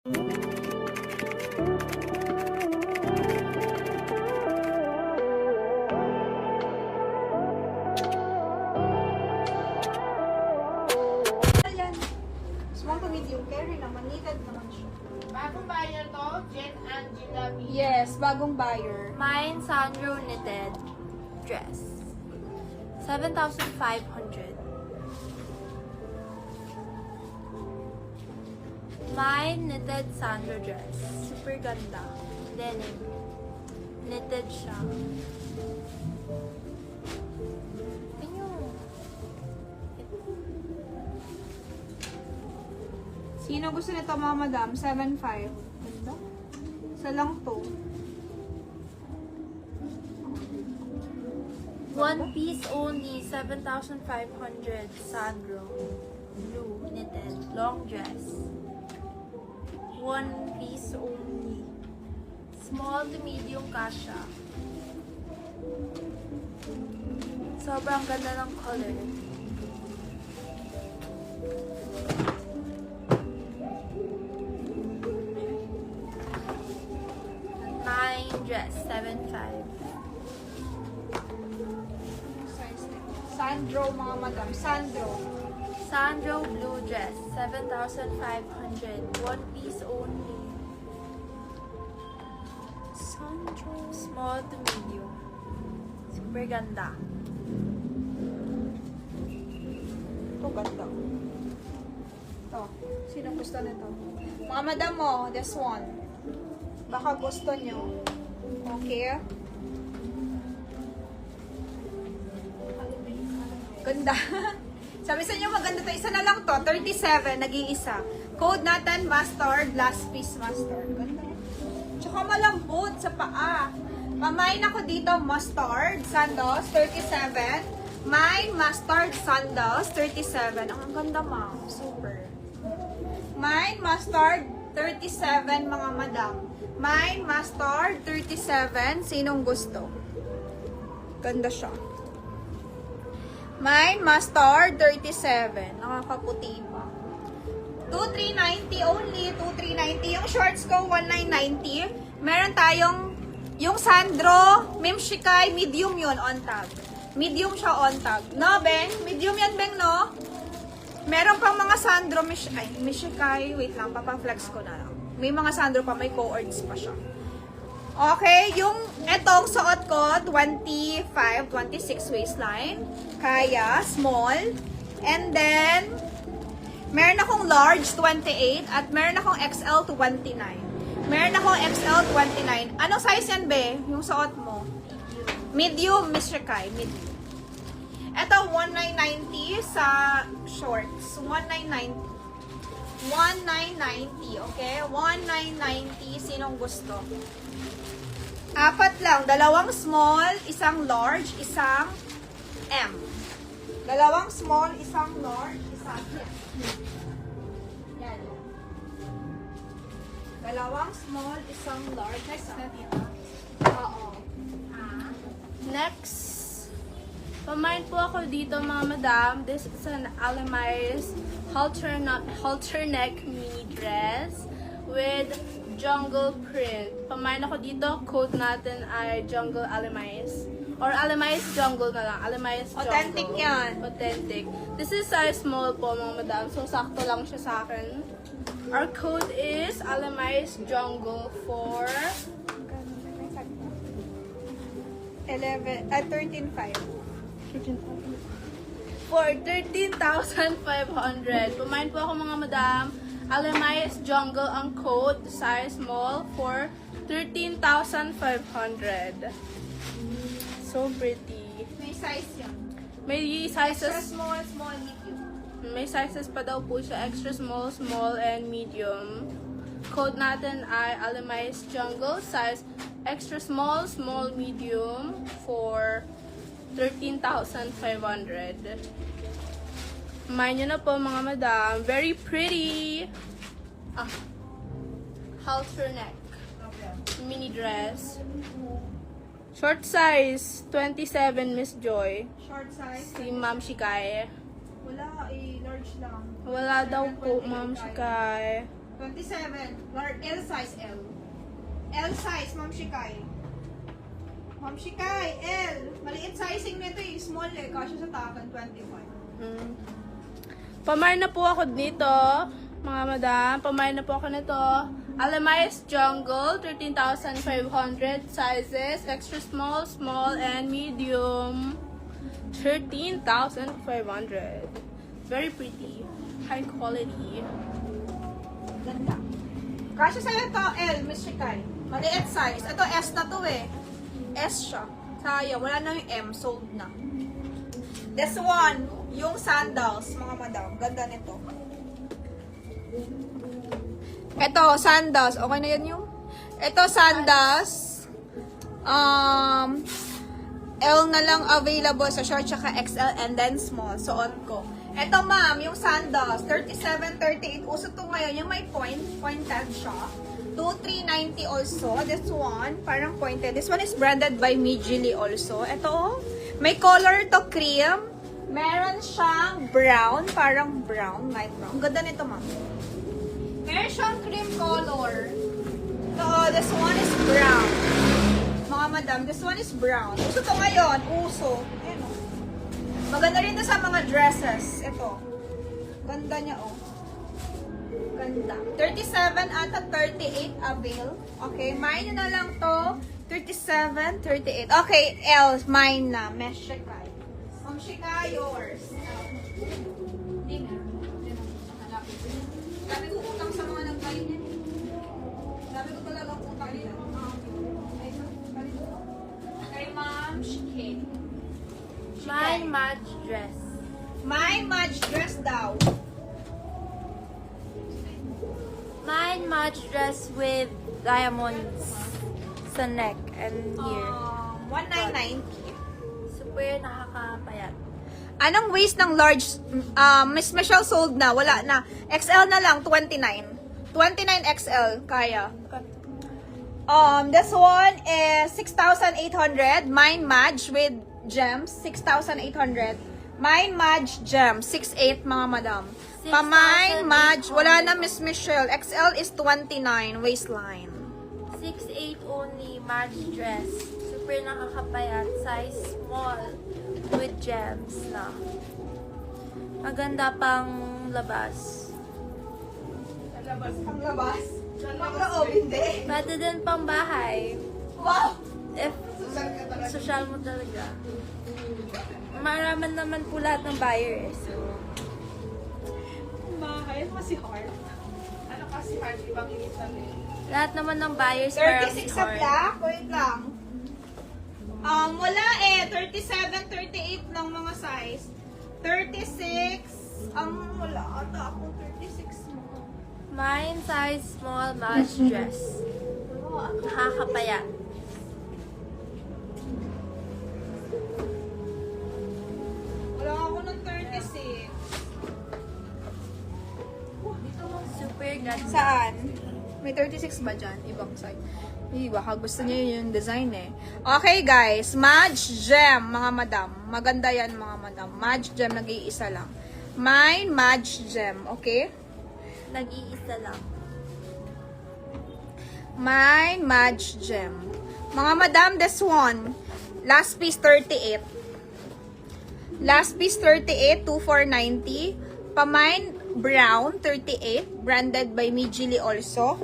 Ayan. Small to medium carry naman. Needed naman siya. Bagong buyer to, Jen Angela B. Yes, bagong buyer. Mine Sandro knitted dress. 7,500. Mine knitted Sandro dress. Super ganda. Denim. Knitted siya. Ayun. Sino gusto nito mga madam? 7.5. Ganda. Isa lang to. One piece only, 7,500. Sandro. Blue knitted. Long dress. One piece only. Small to medium kasha. Sobrang ganda ng color. Mine dress, 7,500. Sandro mga madam. Sandro. Sandro blue dress, 7,500. One piece only. Sandro. Small to medium. Super ganda. Ito ganda. Ito. Sino gusto nito? Mga madam mo, this one. Baka gusto nyo. Okay? Ganda. Sabi sa inyo maganda to. Isa na lang to. 37. Nag-iisa. Code natin, mustard. Last piece mustard. Ganda. Tsaka malambot sa paa. Pamain ako dito, mustard. Sandals, 37. Mine, mustard, sandals, 37. Ang ganda, ma'am. Super. Mine, mustard, 37, mga madam. Mine, mustard, 37. Sinong gusto? Ganda siya. Mine, mustard, 37. Nakakaputi pa. 2,390 only. 2,390. Yung shorts ko, 1,990. Meron tayong yung Sandro, Mimshikai, medium yun on tag. Medium siya on tag. No, Beng? Medium yan, Beng, no? Meron pang mga Sandro, Mimshikai. Wait lang, papaflex ko na lang. May mga Sandro pa, may co-ords pa siya. Okay, yung etong suot ko, 25, 26 waistline. Kaya, small. And then, meron akong large, 28. At meron akong XL, 29. Meron akong XL, 29. Anong size yan, be? Yung suot mo? Medium, Mr. Kai. Medium. Ito, 1,990 sa shorts. 1,990. 1,990, okay? 1,990. Sinong gusto? Apat lang. Dalawang small, isang large, isang M. Dalawang small, isang large, isang M. Yan. Dalawang small, isang large. Next natin. Oo. Next, pamain po ako dito mga madam. This is an Alemays halter neck mini dress with jungle print. Pamain ako dito, code natin ay jungle Alemays. Or Alemays jungle na lang. Alemays jungle. Authentic yan. Authentic. This is size small po mga madam. So, sakto lang siya sa akin. Our code is Alemays jungle for 13,500. for 13,500. Pumain po ako mga madam. Alemays Jungle ang code, size small for 13,500. So pretty. May size yan. May Extra sizes, small, small, medium. may sizes pa daw po siya, extra small, small, and medium. Code natin ay Alemays Jungle, size extra small, small, medium for 13,500. Mind nyo na po mga madam. Very pretty. Halter neck. Mini dress. Short size. 27 Miss Joy. Short size. Si Ma'am Shikay. Wala, large lang. Wala daw po Ma'am Shikay. 27. L size, L. L size, Ma'am Shikay. Ma'am Shikay, L. Maliit sizing nito eh. Small eh. Kasya sa takan, 25. Pamahal na po ako dito, mga madam. Pamahal na po ako nito. Alamias Jungle, 13,500 sizes. Extra small, small, and medium. 13,500. Very pretty. High quality. Ganda. Kasya sa'yo ito, L, Miss Shikay. Maliit size. Ito, S na to eh. S siya. Sayang, wala na yung M. Sold na. This one, yung sandals, mga madam. Ganda nito. Ito, sandals. Okay na yan yung? Ito, sandals. L na lang available sa short, tsaka XL, and then small. Suot ko. Ito, ma'am, yung sandals. 37, 38. Uso to ngayon. Yung may pointed siya. 2,390 also. This one, parang pointed. This one is branded by Mijili also. Ito, oh. May color to cream. Meron siyang brown. Parang brown. Light brown. Ang ganda nito, ma'am. Meron siyang cream color. So, this one is brown. Mga madam, this one is brown. Uso to ngayon. Uso. Ayan, oh. Maganda rin to sa mga dresses. Ito. Ganda niya, oh. Ganda. 37 ata 38 avail. Okay, mine na lang to. 37, 38. Okay, L, mine na. Mesh Shikay. Ma'am Shikay, yours. Hindi na. Hanapin ko. Dami ko utang sa mga nagkain niya. Dami ko talaga utang nila. Kay Ma'am Shikay. My match dress. My match dress daw. My match dress with diamonds sa neck and here. 1990. Super nakakapayat. Anong waist ng large? Miss Michelle sold na. Wala na. XL na lang, 29. 29 XL, kaya. This one is 6,800. Mine match with gems, 6,800. Mine match gems, 6,800 mga madam. Pamine match, wala na Miss Michelle. XL is 29 waistline. 6'8 only match dress. Super nakakapayat. Size small with gems na. Maganda pang labas. Ang labas? Ang loob, hindi. Pwede din pang bahay. Wow! If social mo talaga. Maraman naman po lahat ng buyers. Bahay mo si Heart. Ano kasi hard, ibang inisan eh. Lahat naman ng buyers parang 36 sa black? Wait lang. Wala eh. 37, 38 lang mga size. 36. Wala ata akong 36 mo. Mine size small match dress. Nakakapayat. Wala ako ng 36. Super ganda. Saan? May 36 ba dyan? Ibang side. Baka gusto niya yung design eh. Okay guys, Madge Gem, mga madam. Maganda yan mga madam. Madge Gem, nag-iisa lang. Mine, Madge Gem, okay? Nag-iisa lang. Mine, Madge Gem. Mga madam, this one. Last piece, 38. Last piece, 38, 2,490. Pamine, brown, 38. Branded by Mijili also.